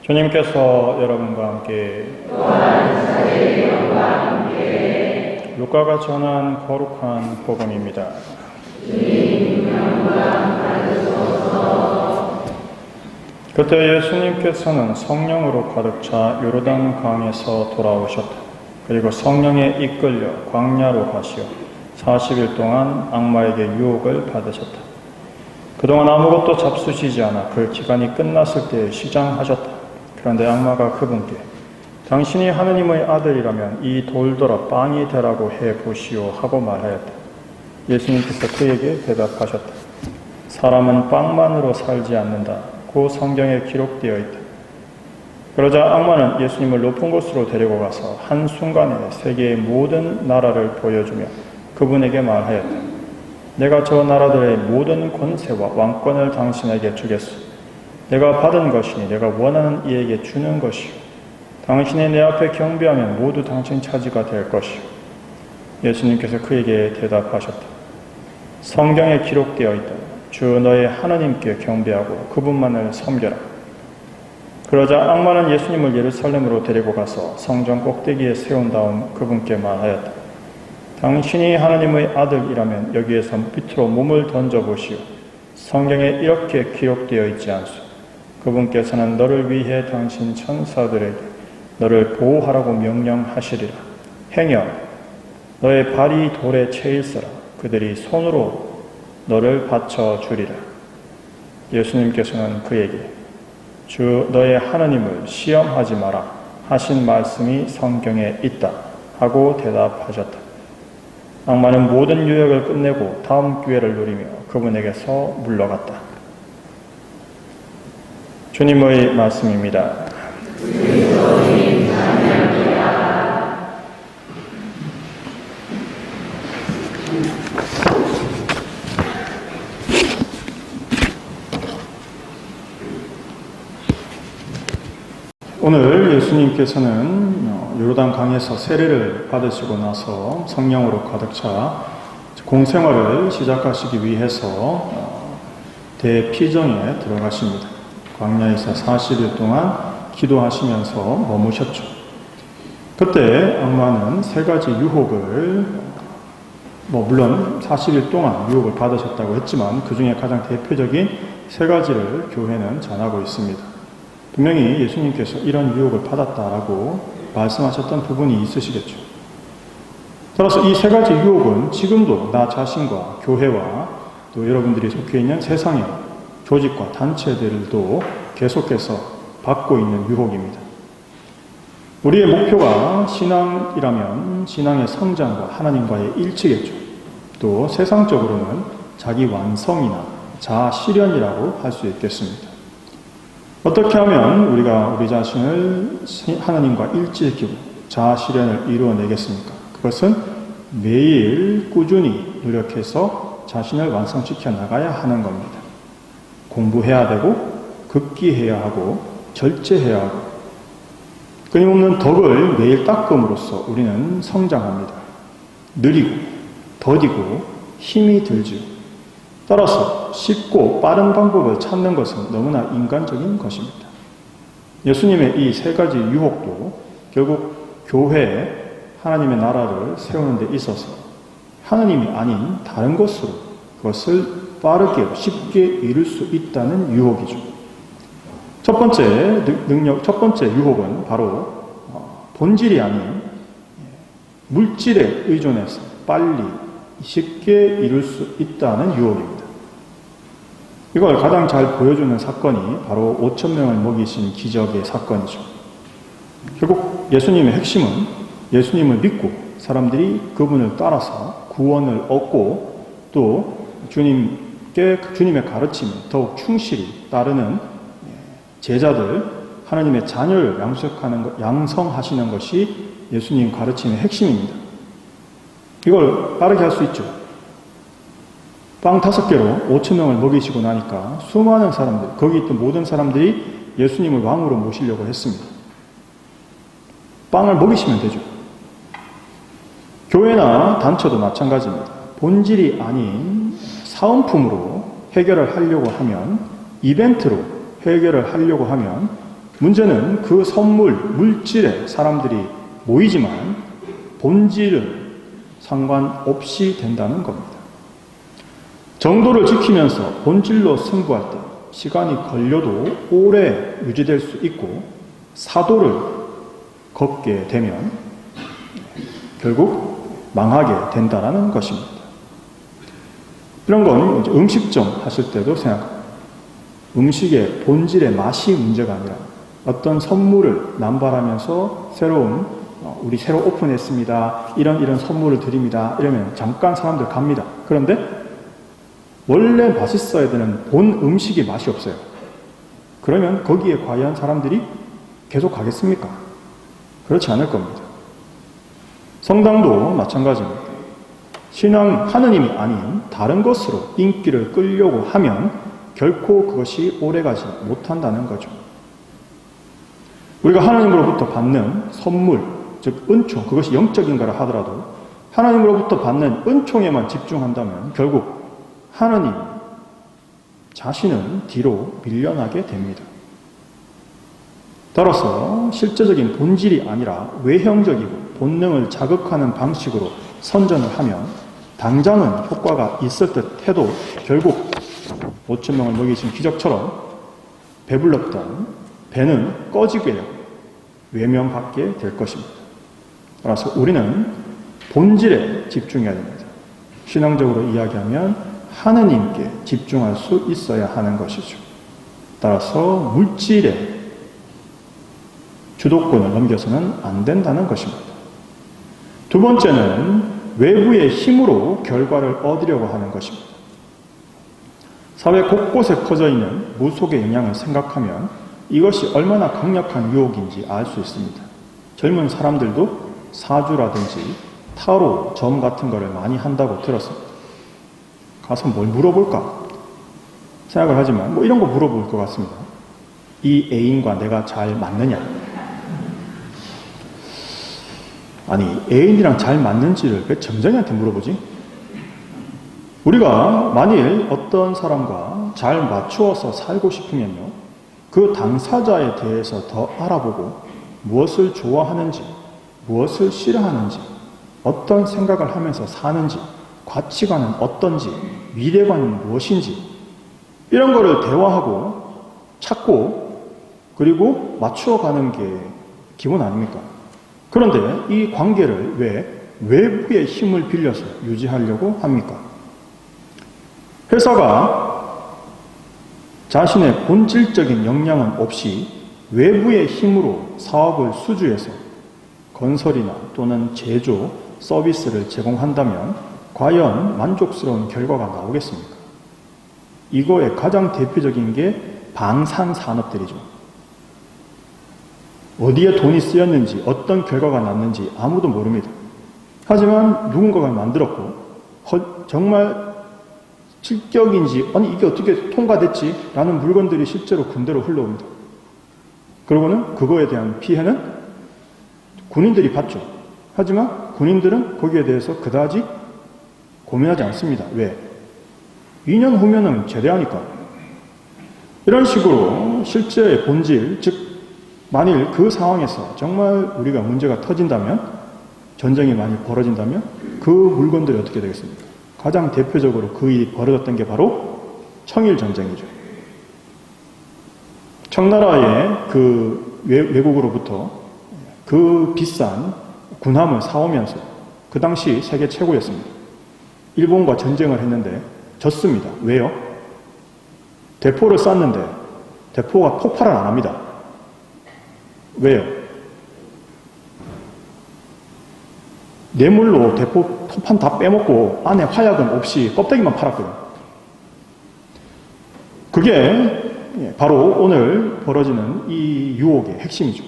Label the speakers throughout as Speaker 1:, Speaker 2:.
Speaker 1: 주님께서 여러분과 함께 루카가 전한 거룩한 복음입니다. 그때 예수님께서는 성령으로 가득 차 요르단 강에서 돌아오셨다. 그리고 성령에 이끌려 광야로 가시어 40일 동안 악마에게 유혹을 받으셨다. 그동안 아무것도 잡수시지 않아 그 기간이 끝났을 때 시장하셨다. 그런데 악마가 그분께 당신이 하느님의 아들이라면 이 돌더러 빵이 되라고 해보시오 하고 말하였다. 예수님께서 그에게 대답하셨다. 사람은 빵만으로 살지 않는다고 성경에 기록되어 있다. 그러자 악마는 예수님을 높은 곳으로 데리고 가서 한순간에 세계의 모든 나라를 보여주며 그분에게 말하였다. 내가 저 나라들의 모든 권세와 왕권을 당신에게 주겠소. 내가 받은 것이니 내가 원하는 이에게 주는 것이요. 당신이 내 앞에 경배하면 모두 당신 차지가 될 것이요. 예수님께서 그에게 대답하셨다. 성경에 기록되어 있다. 주 너의 하나님께 경배하고 그분만을 섬겨라. 그러자 악마는 예수님을 예루살렘으로 데리고 가서 성전 꼭대기에 세운 다음 그분께 말하였다. 당신이 하나님의 아들이라면 여기에서 밑으로 몸을 던져보시오. 성경에 이렇게 기록되어 있지 않소. 그분께서는 너를 위해 당신 천사들에게 너를 보호하라고 명령하시리라. 행여 너의 발이 돌에 채일서라. 그들이 손으로 너를 받쳐주리라. 예수님께서는 그에게 주 너의 하나님을 시험하지 마라 하신 말씀이 성경에 있다 하고 대답하셨다. 악마는 모든 유혹을 끝내고 다음 기회를 누리며 그분에게서 물러갔다. 주님의 말씀입니다. 오늘 예수님께서는 요르단 강에서 세례를 받으시고 나서 성령으로 가득 차 공생활을 시작하시기 위해서 대피정에 들어가십니다. 광야에서 40일 동안 기도하시면서 머무셨죠. 그때 악마는 세 가지 유혹을 물론 40일 동안 유혹을 받으셨다고 했지만 그 중에 가장 대표적인 세 가지를 교회는 전하고 있습니다. 분명히 예수님께서 이런 유혹을 받았다라고 말씀하셨던 부분이 있으시겠죠. 따라서 이 세 가지 유혹은 지금도 나 자신과 교회와 또 여러분들이 속해 있는 세상의 조직과 단체들도 계속해서 받고 있는 유혹입니다. 우리의 목표가 신앙이라면 신앙의 성장과 하나님과의 일치겠죠. 또 세상적으로는 자기 완성이나 자아 실현이라고 할 수 있겠습니다. 어떻게 하면 우리가 우리 자신을 하나님과 일치시키고 자아 실현을 이루어내겠습니까? 그것은 매일 꾸준히 노력해서 자신을 완성시켜 나가야 하는 겁니다. 공부해야 되고 극기해야 하고 절제해야 하고 끊임없는 덕을 매일 닦음으로써 우리는 성장합니다. 느리고 더디고 힘이 들지요. 따라서 쉽고 빠른 방법을 찾는 것은 너무나 인간적인 것입니다. 예수님의 이 세 가지 유혹도 결국 교회에 하나님의 나라를 세우는 데 있어서 하나님이 아닌 다른 것으로 그것을 빠르게 쉽게 이룰 수 있다는 유혹이죠. 첫 번째 유혹은 바로 본질이 아닌 물질에 의존해서 빨리 쉽게 이룰 수 있다는 유혹입니다. 이걸 가장 잘 보여주는 사건이 바로 5,000명을 먹이신 기적의 사건이죠. 결국 예수님의 핵심은 예수님을 믿고 사람들이 그분을 따라서 구원을 얻고 또 주님의 가르침에 더욱 충실히 따르는 제자들, 하나님의 자녀를 양성하시는 것이 예수님 가르침의 핵심입니다. 이걸 빠르게 할 수 있죠. 빵 5개로 5,000명을 먹이시고 나니까 수많은 사람들, 거기 있던 모든 사람들이 예수님을 왕으로 모시려고 했습니다. 빵을 먹이시면 되죠. 교회나 단체도 마찬가지입니다. 본질이 아닌 사은품으로 해결을 하려고 하면, 이벤트로 해결을 하려고 하면 문제는 그 선물, 물질에 사람들이 모이지만 본질은 상관없이 된다는 겁니다. 정도를 지키면서 본질로 승부할 때 시간이 걸려도 오래 유지될 수 있고 사도를 걷게 되면 결국 망하게 된다는 것입니다. 이런 건 음식점 하실 때도 생각합니다. 음식의 본질의 맛이 문제가 아니라 어떤 선물을 남발하면서 우리 새로 오픈했습니다. 이런 선물을 드립니다. 이러면 잠깐 사람들 갑니다. 그런데 원래 맛있어야 되는 본 음식이 맛이 없어요. 그러면 거기에 과연 사람들이 계속 가겠습니까? 그렇지 않을 겁니다. 성당도 마찬가지입니다. 신앙 하느님이 아닌 다른 것으로 인기를 끌려고 하면 결코 그것이 오래가지 못한다는 거죠. 우리가 하나님으로부터 받는 선물, 즉 은총, 그것이 영적인가라 하더라도 하나님으로부터 받는 은총에만 집중한다면 결국 하나님 자신은 뒤로 밀려나게 됩니다. 따라서 실제적인 본질이 아니라 외형적이고 본능을 자극하는 방식으로 선전을 하면 당장은 효과가 있을 듯 해도 결국 5,000명을 먹이신 기적처럼 배불렀던 배는 꺼지게 외면받게 될 것입니다. 따라서 우리는 본질에 집중해야 됩니다. 신앙적으로 이야기하면 하느님께 집중할 수 있어야 하는 것이죠. 따라서 물질에 주도권을 넘겨서는 안 된다는 것입니다. 두 번째는 외부의 힘으로 결과를 얻으려고 하는 것입니다. 사회 곳곳에 퍼져 있는 무속의 영향을 생각하면 이것이 얼마나 강력한 유혹인지 알 수 있습니다. 젊은 사람들도 사주라든지 타로, 점 같은 거를 많이 한다고 들었습니다. 가서 뭘 물어볼까 생각을 하지만 이런 거 물어볼 것 같습니다. 이 애인과 내가 잘 맞느냐? 아니, 애인이랑 잘 맞는지를 왜 점쟁이한테 물어보지? 우리가 만일 어떤 사람과 잘 맞추어서 살고 싶으면요, 그 당사자에 대해서 더 알아보고 무엇을 좋아하는지, 무엇을 싫어하는지, 어떤 생각을 하면서 사는지, 가치관은 어떤지, 미래관은 무엇인지 이런 거를 대화하고 찾고 그리고 맞추어가는 게 기본 아닙니까? 그런데 이 관계를 왜 외부의 힘을 빌려서 유지하려고 합니까? 회사가 자신의 본질적인 역량은 없이 외부의 힘으로 사업을 수주해서 건설이나 또는 제조, 서비스를 제공한다면 과연 만족스러운 결과가 나오겠습니까? 이거의 가장 대표적인 게 방산산업들이죠. 어디에 돈이 쓰였는지 어떤 결과가 났는지 아무도 모릅니다. 하지만 누군가가 만들었고 정말 실격인지 아니 이게 어떻게 통과됐지? 라는 물건들이 실제로 군대로 흘러옵니다. 그러고는 그거에 대한 피해는 군인들이 받죠. 하지만 군인들은 거기에 대해서 그다지 고민하지 않습니다. 왜? 2년 후면은 제대하니까. 이런 식으로 실제의 본질, 즉 만일 그 상황에서 정말 우리가 문제가 터진다면, 전쟁이 많이 벌어진다면 그 물건들이 어떻게 되겠습니까? 가장 대표적으로 그 일이 벌어졌던 게 바로 청일전쟁이죠. 청나라의 그 외국으로부터 그 비싼 군함을 사오면서 그 당시 세계 최고였습니다. 일본과 전쟁을 했는데 졌습니다. 왜요? 대포를 쐈는데 대포가 폭발을 안 합니다. 왜요? 뇌물로 대포 토판 다 빼먹고 안에 화약은 없이 껍데기만 팔았거든요. 그게 바로 오늘 벌어지는 이 유혹의 핵심이죠.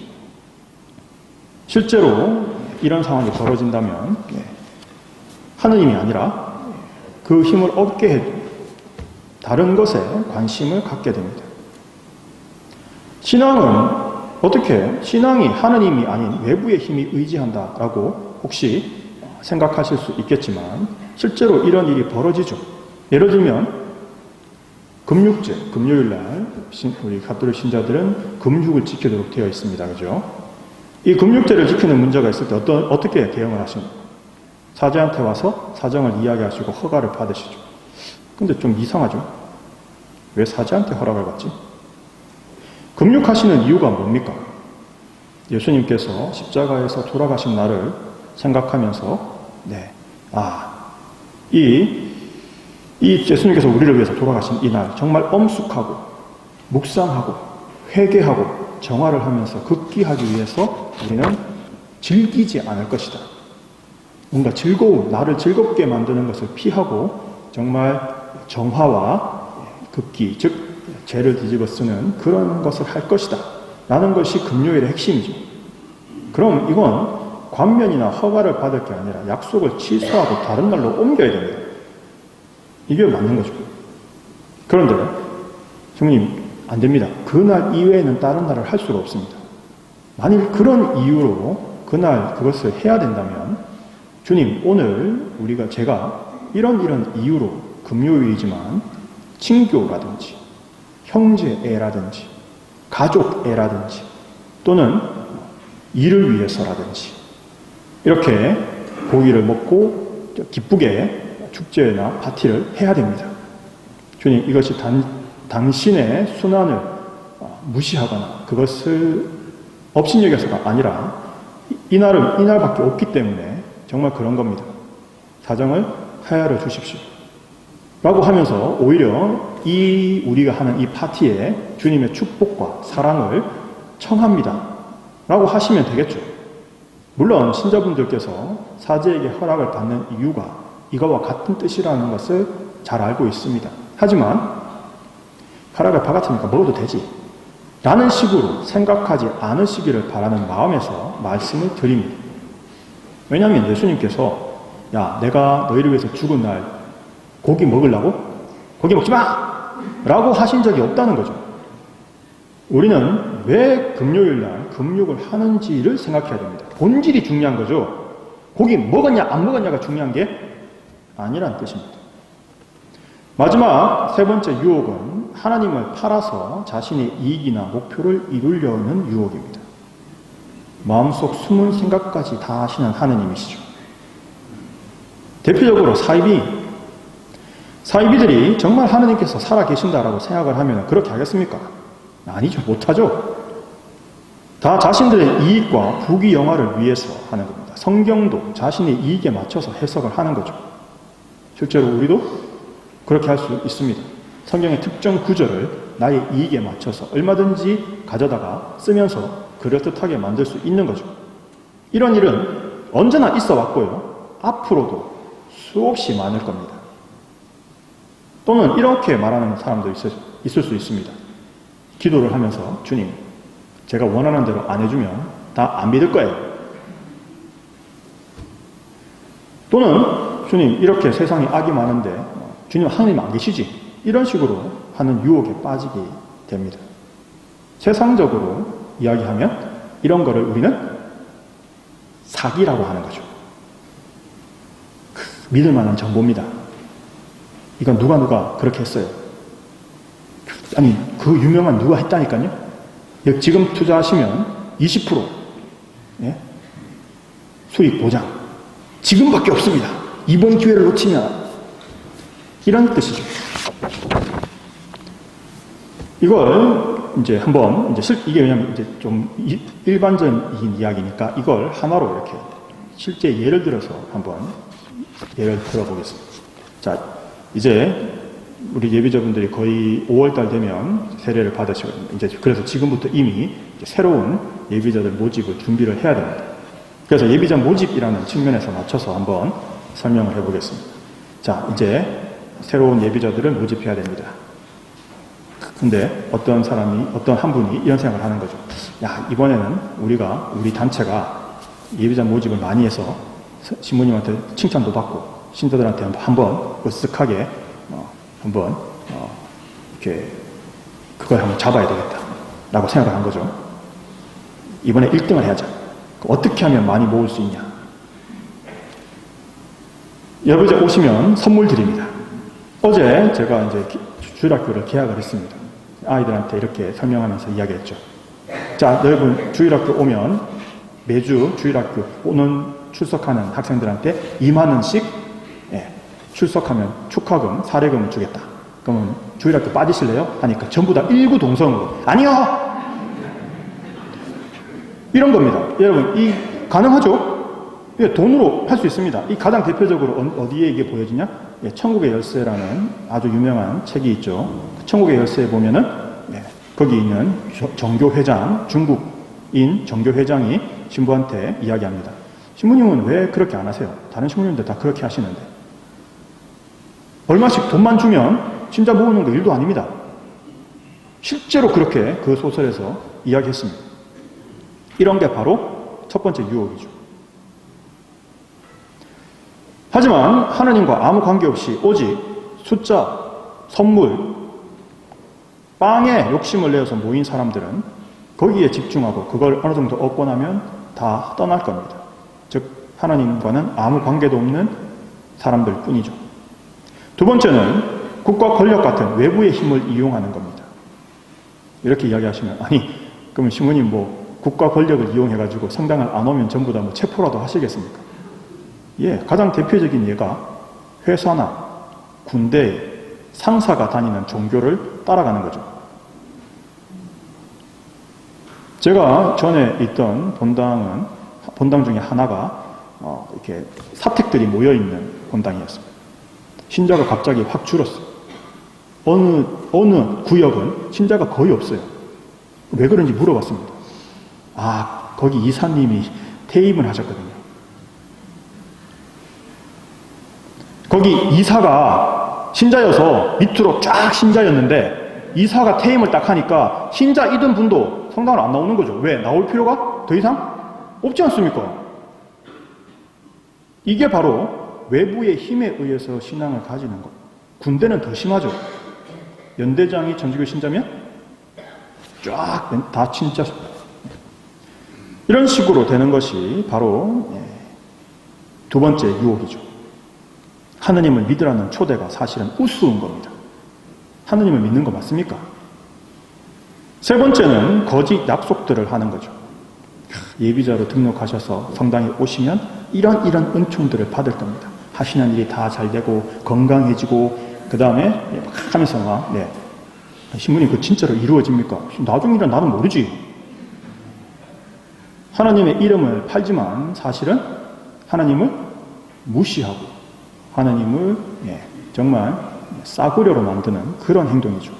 Speaker 1: 실제로 이런 상황이 벌어진다면 하느님이 아니라 그 힘을 얻게 해도 다른 것에 관심을 갖게 됩니다. 신앙은 어떻게 신앙이 하느님이 아닌 외부의 힘이 의지한다라고 혹시 생각하실 수 있겠지만 실제로 이런 일이 벌어지죠. 예를 들면 금육제, 금요일날 우리 가톨릭 신자들은 금육을 지키도록 되어 있습니다. 그죠? 이 금육제를 지키는 문제가 있을 때 어떻게 대응을 하십니까? 사제한테 와서 사정을 이야기하시고 허가를 받으시죠. 근데 좀 이상하죠? 왜 사제한테 허락을 받지? 금육하시는 이유가 뭡니까? 예수님께서 십자가에서 돌아가신 날을 생각하면서, 이 예수님께서 우리를 위해서 돌아가신 이 날, 정말 엄숙하고, 묵상하고, 회개하고, 정화를 하면서 극기하기 위해서 우리는 즐기지 않을 것이다. 뭔가 나를 즐겁게 만드는 것을 피하고, 정말 정화와 극기, 즉, 죄를 뒤집어 쓰는 그런 것을 할 것이다. 라는 것이 금요일의 핵심이죠. 그럼 이건 관면이나 허가를 받을 게 아니라 약속을 취소하고 다른 날로 옮겨야 됩니다. 이게 맞는 거죠. 그런데 주님 안 됩니다. 그날 이외에는 다른 날을 할 수가 없습니다. 만일 그런 이유로 그날 그것을 해야 된다면 주님 오늘 제가 이런 이유로 금요일이지만 친교라든지 형제애라든지 가족애라든지 또는 일을 위해서라든지 이렇게 고기를 먹고 기쁘게 축제나 파티를 해야 됩니다. 주님 이것이 당신의 순환을 무시하거나 그것을 업신여겨서가 아니라 이 날밖에 없기 때문에 정말 그런 겁니다. 사정을 하야려 주십시오. 라고 하면서 오히려 우리가 하는 이 파티에 주님의 축복과 사랑을 청합니다. 라고 하시면 되겠죠. 물론 신자분들께서 사제에게 허락을 받는 이유가 이거와 같은 뜻이라는 것을 잘 알고 있습니다. 하지만 허락을 받았으니까 먹어도 되지 라는 식으로 생각하지 않으시기를 바라는 마음에서 말씀을 드립니다. 왜냐하면 예수님께서 내가 너희를 위해서 죽은 날 고기 먹으려고? 고기 먹지 마! 라고 하신 적이 없다는 거죠. 우리는 왜 금요일날 금육을 하는지를 생각해야 됩니다. 본질이 중요한 거죠. 고기 먹었냐 안 먹었냐가 중요한 게 아니라는 뜻입니다. 마지막 세 번째 유혹은 하나님을 팔아서 자신의 이익이나 목표를 이루려는 유혹입니다. 마음속 숨은 생각까지 다 하시는 하느님이시죠. 대표적으로 사이비들이 정말 하느님께서 살아계신다라고 생각을 하면 그렇게 하겠습니까? 아니죠. 못하죠. 다 자신들의 이익과 부귀영화를 위해서 하는 겁니다. 성경도 자신의 이익에 맞춰서 해석을 하는 거죠. 실제로 우리도 그렇게 할 수 있습니다. 성경의 특정 구절을 나의 이익에 맞춰서 얼마든지 가져다가 쓰면서 그럴듯하게 만들 수 있는 거죠. 이런 일은 언제나 있어 왔고요. 앞으로도 수없이 많을 겁니다. 또는 이렇게 말하는 사람도 있을 수 있습니다. 기도를 하면서 주님, 제가 원하는 대로 안 해주면 다 안 믿을 거예요. 또는 주님, 이렇게 세상에 악이 많은데 주님 하나님 안 계시지? 이런 식으로 하는 유혹에 빠지게 됩니다. 세상적으로 이야기하면 이런 거를 우리는 사기라고 하는 거죠. 믿을 만한 정보입니다. 이건 누가 그렇게 했어요. 아니, 그 유명한 누가 했다니까요? 지금 투자하시면 20% 수익 보장. 지금밖에 없습니다. 이번 기회를 놓치면. 이런 뜻이죠. 이걸 이제 한번, 이게 왜냐면 이제 좀 일반적인 이야기니까 이걸 하나로 이렇게 실제 예를 들어서 한번 예를 들어보겠습니다. 자, 이제 우리 예비자분들이 거의 5월달 되면 세례를 받으시거든요. 이제 그래서 지금부터 이미 새로운 예비자들 모집을 준비를 해야 됩니다. 그래서 예비자 모집이라는 측면에서 맞춰서 한번 설명을 해보겠습니다. 자, 이제 새로운 예비자들을 모집해야 됩니다. 근데 어떤 한 분이 이런 생각을 하는 거죠. 이번에는 우리 단체가 예비자 모집을 많이 해서 신부님한테 칭찬도 받고 신도들한테 한번 으쓱하게 이렇게 그걸 한번 잡아야 되겠다 라고 생각을 한 거죠. 이번에 1등을 해야죠. 어떻게 하면 많이 모을 수 있냐? 예비자 오시면 선물 드립니다. 어제 제가 이제 주일학교를 개학을 했습니다. 아이들한테 이렇게 설명하면서 이야기했죠. 자, 여러분 주일학교 오면 매주 주일학교 오는 출석하는 학생들한테 2만 원씩 출석하면 축하금, 사례금을 주겠다. 그러면 주일학교 빠지실래요? 하니까 전부 다 일구동성으로 아니요! 이런 겁니다. 여러분, 이 가능하죠? 돈으로 할 수 있습니다. 이 가장 대표적으로 어디에 이게 보여지냐? 천국의 열쇠라는 아주 유명한 책이 있죠. 천국의 열쇠에 보면은 거기 있는 정교회장, 중국인 정교회장이 신부한테 이야기합니다. 신부님은 왜 그렇게 안 하세요? 다른 신부님들 다 그렇게 하시는데. 얼마씩 돈만 주면 신자 모으는 거 일도 아닙니다. 실제로 그렇게 그 소설에서 이야기했습니다. 이런 게 바로 첫 번째 유혹이죠. 하지만 하나님과 아무 관계없이 오직 숫자, 선물, 빵에 욕심을 내어서 모인 사람들은 거기에 집중하고 그걸 어느 정도 얻고 나면 다 떠날 겁니다. 즉 하나님과는 아무 관계도 없는 사람들 뿐이죠. 두 번째는 국가 권력 같은 외부의 힘을 이용하는 겁니다. 이렇게 이야기하시면 아니 그러면 신부님 뭐 국가 권력을 이용해가지고 성당을 안 오면 전부 다 뭐 체포라도 하시겠습니까? 가장 대표적인 예가 회사나 군대 상사가 다니는 종교를 따라가는 거죠. 제가 전에 있던 본당 중에 하나가 이렇게 사택들이 모여있는 본당이었습니다. 신자가 갑자기 확 줄었어요. 어느 구역은 신자가 거의 없어요. 왜 그런지 물어봤습니다. 거기 이사님이 퇴임을 하셨거든요. 거기 이사가 신자여서 밑으로 쫙 신자였는데 이사가 퇴임을 딱 하니까 신자이던 분도 성당을 안 나오는 거죠. 왜? 나올 필요가 더 이상 없지 않습니까? 이게 바로 외부의 힘에 의해서 신앙을 가지는 것. 군대는 더 심하죠. 연대장이 천주교 신자면 쫙 다 진짜 이런 식으로 되는 것이 바로 두 번째 유혹이죠. 하느님을 믿으라는 초대가 사실은 우스운 겁니다. 하느님을 믿는 거 맞습니까? 세 번째는 거짓 약속들을 하는 거죠. 예비자로 등록하셔서 성당에 오시면 이런 은총들을 받을 겁니다. 하시는 일이 다 잘 되고 건강해지고 그 다음에 하면서 신부님 그 진짜로 이루어집니까? 나중이란 나는 모르지. 하나님의 이름을 팔지만 사실은 하나님을 무시하고 하나님을 정말 싸구려로 만드는 그런 행동이죠.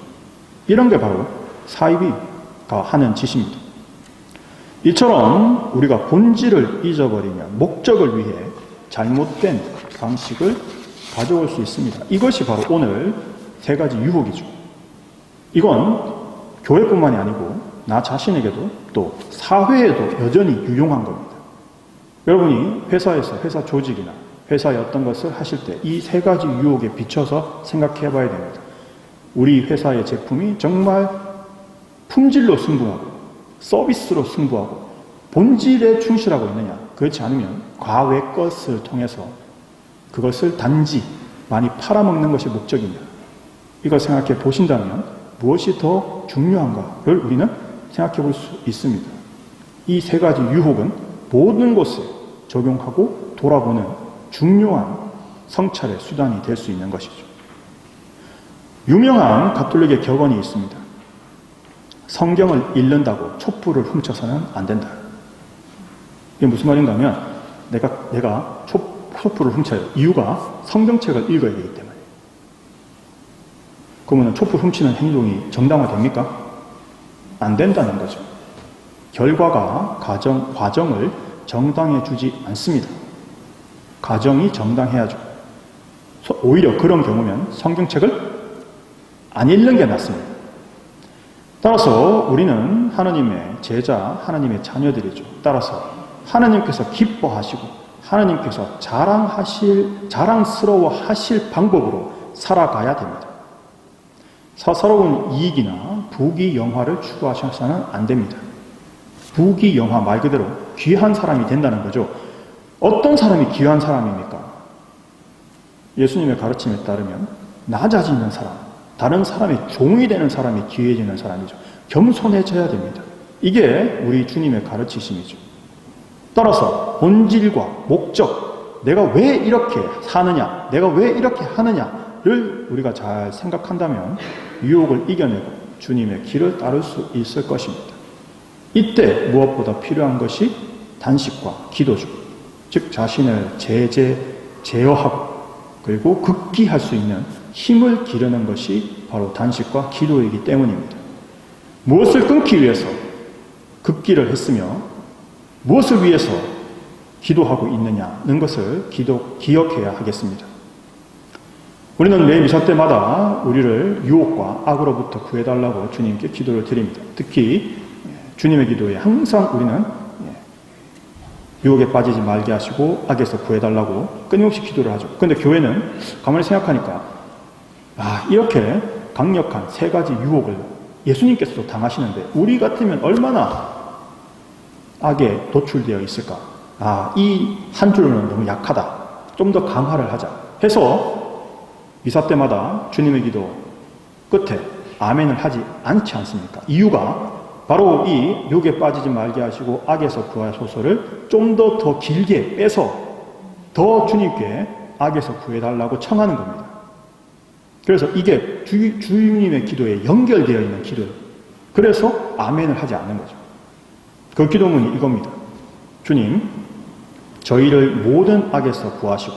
Speaker 1: 이런 게 바로 사이비가 하는 짓입니다. 이처럼 우리가 본질을 잊어버리면 목적을 위해 잘못된 방식을 가져올 수 있습니다. 이것이 바로 오늘 세 가지 유혹이죠. 이건 교회뿐만이 아니고 나 자신에게도 또 사회에도 여전히 유용한 겁니다. 여러분이 회사에서 회사 조직이나 회사의 어떤 것을 하실 때 이 세 가지 유혹에 비춰서 생각해 봐야 됩니다. 우리 회사의 제품이 정말 품질로 승부하고 서비스로 승부하고 본질에 충실하고 있느냐. 그렇지 않으면 과외 것을 통해서 그것을 단지 많이 팔아먹는 것이 목적이냐. 이걸 생각해 보신다면 무엇이 더 중요한가를 우리는 생각해 볼 수 있습니다. 이 세 가지 유혹은 모든 곳에 적용하고 돌아보는 중요한 성찰의 수단이 될 수 있는 것이죠. 유명한 가톨릭의 격언이 있습니다. 성경을 읽는다고 촛불을 훔쳐서는 안 된다. 이게 무슨 말인가 하면 내가 촛불을 훔쳐요. 이유가 성경책을 읽어야 되기 때문에. 그러면 촛불 훔치는 행동이 정당화됩니까? 안 된다는 거죠. 결과가 과정을 정당해 주지 않습니다. 가정이 정당해야죠. 오히려 그런 경우면 성경책을 안 읽는 게 낫습니다. 따라서 우리는 하나님의 제자, 하나님의 자녀들이죠. 따라서 하나님께서 기뻐하시고 하나님께서 자랑스러워 하실 방법으로 살아가야 됩니다. 사사로운 이익이나 부귀영화를 추구하셔서는 안 됩니다. 부귀영화 말 그대로 귀한 사람이 된다는 거죠. 어떤 사람이 귀한 사람입니까? 예수님의 가르침에 따르면
Speaker 2: 낮아지는 사람, 다른 사람의 종이 되는 사람이 귀해지는 사람이죠. 겸손해져야 됩니다. 이게 우리 주님의 가르치심이죠. 따라서 본질과 목적, 내가 왜 이렇게 사느냐, 내가 왜 이렇게 하느냐를 우리가 잘 생각한다면 유혹을 이겨내고 주님의 길을 따를 수 있을 것입니다. 이때 무엇보다 필요한 것이 단식과 기도죠. 즉 자신을 제어하고 그리고 극기할 수 있는 힘을 기르는 것이 바로 단식과 기도이기 때문입니다. 무엇을 끊기 위해서 극기를 했으며 무엇을 위해서 기도하고 있느냐는 것을 기억해야 하겠습니다. 우리는 매 미사 때마다 우리를 유혹과 악으로부터 구해달라고 주님께 기도를 드립니다. 특히 주님의 기도에 항상 우리는 유혹에 빠지지 말게 하시고 악에서 구해달라고 끊임없이 기도를 하죠. 그런데 교회는 가만히 생각하니까 이렇게 강력한 세 가지 유혹을 예수님께서도 당하시는데 우리 같으면 얼마나 악에 도출되어 있을까? 이 한 줄로는 너무 약하다. 좀 더 강화를 하자 해서 미사 때마다 주님의 기도 끝에 아멘을 하지 않지 않습니까? 이유가 바로 이 유혹에 빠지지 말게 하시고 악에서 구하소서를 좀 더 길게 빼서 더 주님께 악에서 구해달라고 청하는 겁니다. 그래서 이게 주님의 기도에 연결되어 있는 기도예요. 그래서 아멘을 하지 않는 거죠. 그 기도문이 이겁니다. 주님, 저희를 모든 악에서 구하시고,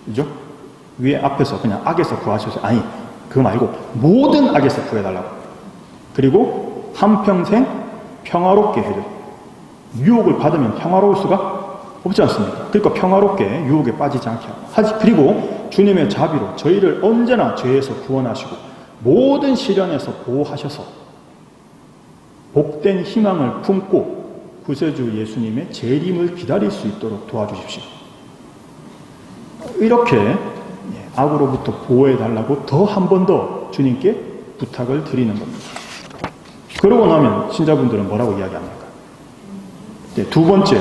Speaker 2: 그죠? 위에 앞에서 그냥 악에서 구하셔서, 아니, 그거 말고 모든 악에서 구해달라고. 그리고 한평생 평화롭게 해줘. 유혹을 받으면 평화로울 수가 없지 않습니까? 그러니까 평화롭게 유혹에 빠지지 않게 하고. 그리고 주님의 자비로 저희를 언제나 죄에서 구원하시고 모든 시련에서 보호하셔서 복된 희망을 품고 구세주 예수님의 재림을 기다릴 수 있도록 도와주십시오. 이렇게 악으로부터 보호해달라고 더 한 번 더 주님께 부탁을 드리는 겁니다. 그러고 나면 신자분들은 뭐라고 이야기합니까? 두 번째,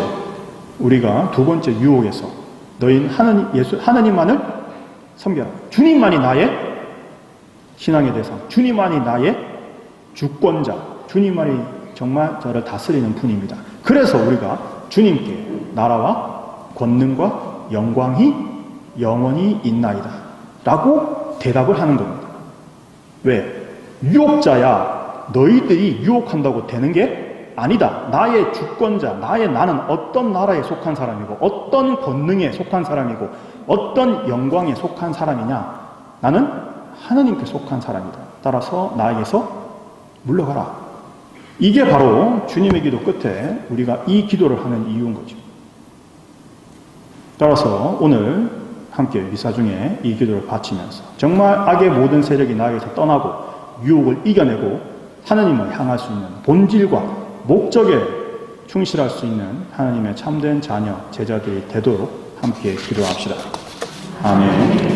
Speaker 2: 우리가 두 번째 유혹에서 너희는 하나님만을 섬겨라. 주님만이 나의 신앙의 대상, 주님만이 나의 주권자, 주님만이 정말 저를 다스리는 분입니다. 그래서 우리가 주님께 나라와 권능과 영광이 영원히 있나이다 라고 대답을 하는 겁니다. 왜? 유혹자야 너희들이 유혹한다고 되는 게 아니다. 나의 주권자, 나는 어떤 나라에 속한 사람이고 어떤 권능에 속한 사람이고 어떤 영광에 속한 사람이냐. 나는 하나님께 속한 사람이다. 따라서 나에게서 물러가라. 이게 바로 주님의 기도 끝에 우리가 이 기도를 하는 이유인 거죠. 따라서 오늘 함께 미사 중에 이 기도를 바치면서 정말 악의 모든 세력이 나에게서 떠나고 유혹을 이겨내고 하나님을 향할 수 있는 본질과 목적에 충실할 수 있는 하나님의 참된 자녀, 제자들이 되도록 함께 기도합시다. 아멘.